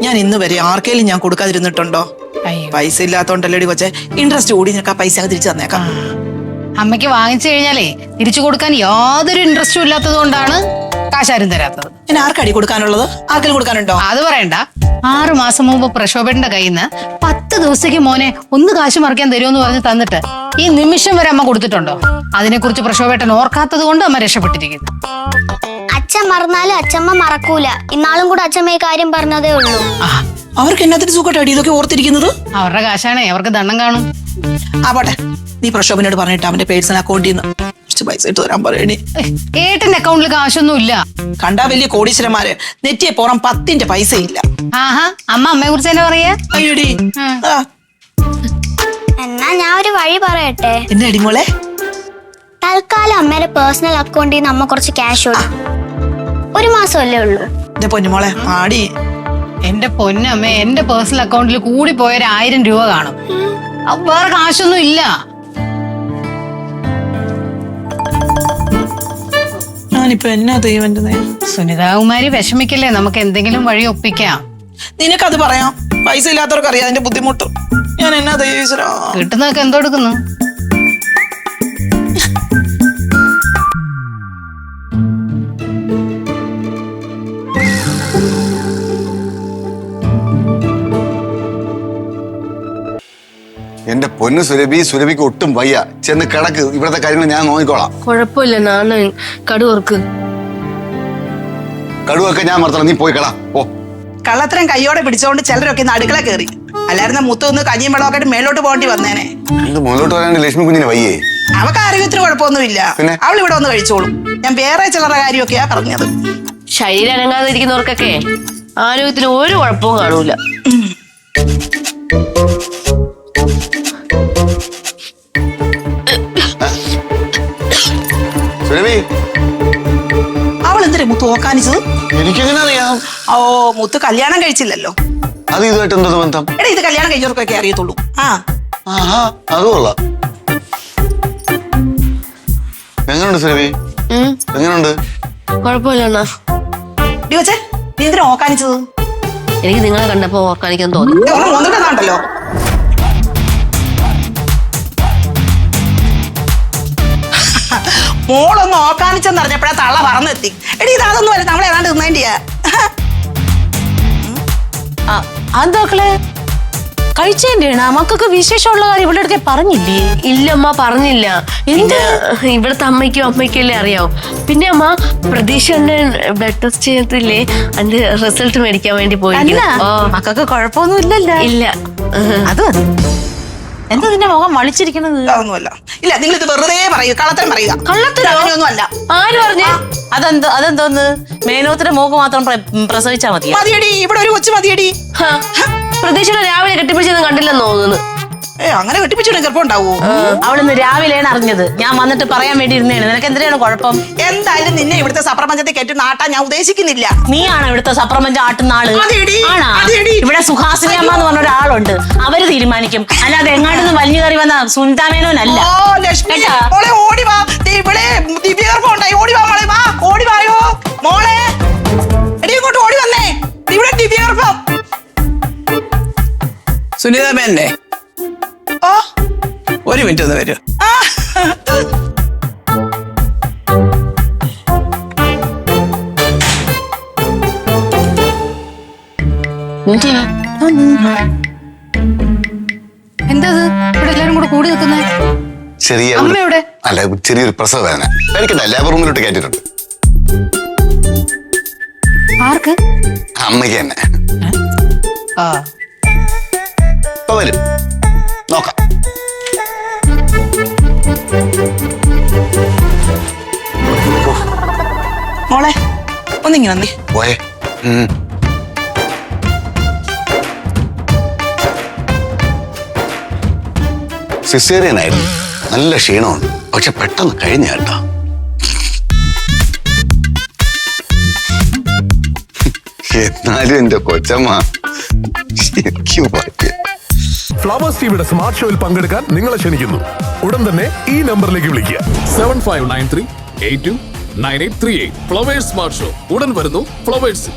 ഞാൻ ഇന്ന് വരെ ആർക്കേലും ഞാൻ കൊടുക്കാതിരുന്നിട്ടുണ്ടോ? പൈസ ഇല്ലാത്തോണ്ടല്ലേടി കൊച്ചെ. ഇൻട്രസ്റ്റ് കൂടി നിനക്ക് ആ പൈസ തിരിച്ചു തന്നേക്കാം. അമ്മയ്ക്ക് വാങ്ങിച്ചു കഴിഞ്ഞാലേ തിരിച്ചു കൊടുക്കാൻ യാതൊരു ഇൻട്രസ്റ്റും ഇല്ലാത്തത് കൊണ്ടാണ് കാശാരും തരാത്തത്. പിന്നെ ആർക്കടി കൊടുക്കാനുള്ളത്? ആർക്കെങ്കിലും കൊടുക്കാനുണ്ടോ? അത് പറയണ്ട. 6 മാസം മുമ്പ് പ്രക്ഷോഭന്റെ കയ്യിൽ നിന്ന് 10 ദിവസത്തേക്ക് മോനെ ഒന്ന് കാശ് മറിക്കാൻ തരുമെന്ന് പറഞ്ഞ് തന്നിട്ട് ഈ നിമിഷം വരെ അമ്മ കൊടുത്തിട്ടുണ്ടോ? അതിനെക്കുറിച്ച് പ്രക്ഷോഭേട്ടൻ ഓർക്കാത്തത് കൊണ്ട് അമ്മ രക്ഷപ്പെട്ടിരിക്കുന്നു. അച്ഛൻ മറന്നാലും അച്ഛമ്മ മറക്കൂല. ഇന്നാളും കൂടെ അച്ഛമ്മ ഈ കാര്യം പറഞ്ഞതേ ഉള്ളൂ. അവർക്ക് എന്നത്തിന് സുഖമായിട്ടാടി ഇതൊക്കെ ഓർത്തിരിക്കുന്നത്? അവരുടെ കാശാണേ, അവർക്ക് ദണ്ണം കാണും. പോട്ടെ, നീ പ്രക്ഷോഭനോട് പറഞ്ഞിട്ട് അവന്റെ പേഴ്സണൽ അക്കൗണ്ടിൽ നിന്ന് കുറച്ച് പൈസ ഇട്ട് തരാൻ പറയണേ. ഏട്ടന്റെ അക്കൗണ്ടിൽ കാശൊന്നും ഇല്ല. കണ്ടാ വലിയ കോടീശ്വരന്മാര് നെറ്റിയെ പുറം 10ന്റെ പൈസ ഇല്ല. ആഹാ, അമ്മയെ കുറിച്ച് തന്നെ പറയാ. അയ്യോടി. എന്നാ ഞാൻ ഒരു വഴി പറയട്ടെ. എന്നെ അടിമോളെ, തൽക്കാലം അമ്മയുടെ പേഴ്സണൽ അക്കൗണ്ടിൽ നിന്ന് അമ്മ കുറച്ച് ക്യാഷ് കൊടുക്കും. 1 മാസമല്ലേ ഉള്ളൂ. എന്റെ പൊന്നുമോളെ ആടി. എന്റെ പൊന്നമ്മ, എന്റെ പേഴ്സണൽ അക്കൗണ്ടിൽ കൂടി പോയ 1000 രൂപ കാണും. വേറെ കാശൊന്നും ഇല്ല. ഞാനിപ്പോ എന്നാ ചെയ്യുമെന്ന്? സുനിതാകുമാരി വിഷമിക്കല്ലേ, നമുക്ക് എന്തെങ്കിലും വഴി ഒപ്പിക്കാം. നിനക്കത് പറയാം. പൈസ ഇല്ലാത്തവർക്ക് അറിയാം അതിന്റെ ബുദ്ധിമുട്ട്. ഞാൻ എന്നാ ഈശ്വരാ. കിട്ടുന്നതൊക്കെ എന്തോ എടുക്കുന്നു. എന്റെ പൊന്ന് സുരഭിക്ക് ഒട്ടും വയ്യ. ചെന്ന് കിടക്ക്, ഇവിടത്തെ കാര്യങ്ങൾ ഞാൻ നോക്കിക്കോളാം. കുഴപ്പമില്ല, നാളെ കടുവർക്ക് കടുവൊക്കെ ഞാൻ മറത്തണം. നീ പോയി കളാ. ഓ, കള്ളത്തരം കയ്യോടെ പിടിച്ചോണ്ട് ചിലരൊക്കെ ഇന്ന് അടുക്കള കയറി. അല്ലായിരുന്ന മുത്തൊന്ന് കഞ്ഞിയും വെള്ളമൊക്കെ ആയിട്ട് മേലോട്ട് പോകേണ്ടി വന്നേനെ. ഇത് മുന്നോട്ട് വരാണ്ട് ലക്ഷ്മി കുഞ്ഞിന് വയ്യേ? അവക്ക് ആരോഗ്യത്തിന് കുഴപ്പമൊന്നുമില്ല. അവൾ ഇവിടെ വന്ന് കഴിച്ചോളും. ഞാൻ വേറെ ചിലരുടെ കാര്യമൊക്കെയാ പറഞ്ഞത്. ശരീരം അനങ്ങാതിരിക്കുന്നവർക്കൊക്കെ ആരോഗ്യത്തിന് ഒരു കുഴപ്പവും കാണൂല. അവൾ എന്തിനാ മുത്ത് ഓക്കാനിച്ചത്? എനിക്കെങ്ങനെ അറിയാം? ഓ, മുത്ത് കല്യാണം കഴിച്ചില്ലല്ലോ. അത് ഇതുമായിട്ട് എന്തോ ബന്ധം? എടാ, ഇത് കല്യാണം കഴിച്ചവർക്കൊക്കെ അറിയത്തുള്ളൂ. അത് കൊള്ളാം. എങ്ങനെയുണ്ട് സുരഭി? എങ്ങനെയുണ്ട്? കുഴപ്പമില്ല. നീ എന്തിനാ ഓക്കാനിച്ചത്? എനിക്ക് നിങ്ങളെ കണ്ടപ്പോ ഓർക്കാനിക്കാൻ തോന്നി. ഒന്നിട്ടുണ്ടല്ലോ. മോളൊന്ന് ഓക്കാനിച്ചെന്ന് അറിഞ്ഞപ്പോഴാ തള്ള പറന്നെത്തി. എടി, ഇതൊന്നും അല്ല, നമ്മളെ ഏതാണ്ട് തിന്നേണ്ടിയാ. അതൊക്കെ കഴിച്ചേന്റെ മക്കൾക്ക് വിശേഷമുള്ള കാര്യം ഇവിടെ അടുക്കെ പറഞ്ഞില്ലേ? ഇല്ല അമ്മ, പറഞ്ഞില്ല. ഇവിടുത്തെ അമ്മയ്ക്കും അമ്മയ്ക്കല്ലേ അറിയാവൂ. പിന്നെ അമ്മ, പ്രതീക്ഷ ബ്ലഡ് ടെസ്റ്റ് ചെയ്തില്ലേ, അതിന്റെ റിസൾട്ട് മേടിക്കാൻ വേണ്ടി പോയി. മക്കൾക്ക് കുഴപ്പമൊന്നും ഇല്ലല്ലോ? ഇല്ല. അത് എന്താ നിന്റെ മുഖം വളിച്ചിരിക്കണത്? അതൊന്നുമല്ല. ഇല്ല, നിങ്ങൾ ഇത് വെറുതെ പറയൂ. കള്ളത്തരം പറയുക. കള്ളത്തരൊന്നും അല്ല. ആര് പറഞ്ഞു? അതെന്തോന്ന് മേനോത്തിന്റെ മോക്ക് മാത്രം പ്രസവിച്ചാ മതി? മതിയടി, ഇവിടെ ഒരു കൊച്ചു മതിയടി. പ്രതീക്ഷയുടെ രാവിലെ കെട്ടിപ്പിടിച്ചൊന്നും കണ്ടില്ലെന്ന് തോന്നുന്നു. അങ്ങനെ കെട്ടിപ്പിച്ചിട്ട് ഗർഭം ഉണ്ടാവോ? അവളിന്ന് രാവിലെയാണ് അറിഞ്ഞത്. ഞാൻ വന്നിട്ട് പറയാൻ വേണ്ടി ഇരുന്നേണ്. നിനക്ക് എന്തിനാണ് കുഴപ്പം? എന്തായാലും നിന്നെ ഇവിടുത്തെ സപ്രപഞ്ചത്തെ കെട്ടി നാട്ടാൻ ഞാൻ ഉദ്ദേശിക്കുന്നില്ല. നീയാണ് ഇവിടുത്തെ സപ്രപഞ്ചം ആട്ടുന്ന ആള്. ആണാ? ഇവിടെ സുഹാസിനി അമ്മ എന്ന് പറഞ്ഞ ഒരാളുണ്ട്. അവര് തീരുമാനിക്കും. അല്ലാതെ എങ്ങാട്ടൊന്നും വലിഞ്ഞു കയറി വന്ന സുനിതാമേനോനല്ല. ഓടി വാ, ഇവിടെ ദിവ്യഗർഭം ഉണ്ടായി. ഓടി വാ മോളെ, വാ, ഓടി വായോ മോളെ. എടി, ഇങ്ങോട്ട് ഓടി വന്നേ. ഇവിടെ ദിവ്യഗർഭം. സുനിത മേന്നെ. ഒരു മിനിറ്റ് ഒന്ന് വരൂ. എന്താ ഇവിടെ എല്ലാരും കൂടെ കൂടി നിൽക്കുന്നത്? ചെറിയൊരു പ്രസവ വേദന. കഴിക്കണ്ട, ലേബർ റൂമിലോട്ട് കയറ്റിട്ടുണ്ട്. ആർക്ക്? അമ്മയ്ക്ക് തന്നെ. ഇപ്പൊ വരും, നോക്കാം. മോളെ ഒന്നിങ്ങനെ വന്നേ. പോയേ. സിസേറിയൻ ആയിരുന്നു. നല്ല ക്ഷീണമുണ്ട്, പക്ഷെ പെട്ടെന്ന് കഴിഞ്ഞ കേട്ടോ. എന്നാലും എന്റെ കൊച്ചമ്മ ശരിക്കും പറ്റിയ. ഫ്ലവേഴ്സ് ടിവിയുടെ സ്മാർട്ട് ഷോയിൽ പങ്കെടുക്കാൻ നിങ്ങളെ ക്ഷണിക്കുന്നു. ഉടൻ തന്നെ ഈ നമ്പറിലേക്ക് വിളിക്കുക. 7593829838. ഫ്ലവേഴ്സ് സ്മാർട്ട് ഷോ ഉടൻ വരുന്നു ഫ്ലവേഴ്സ്.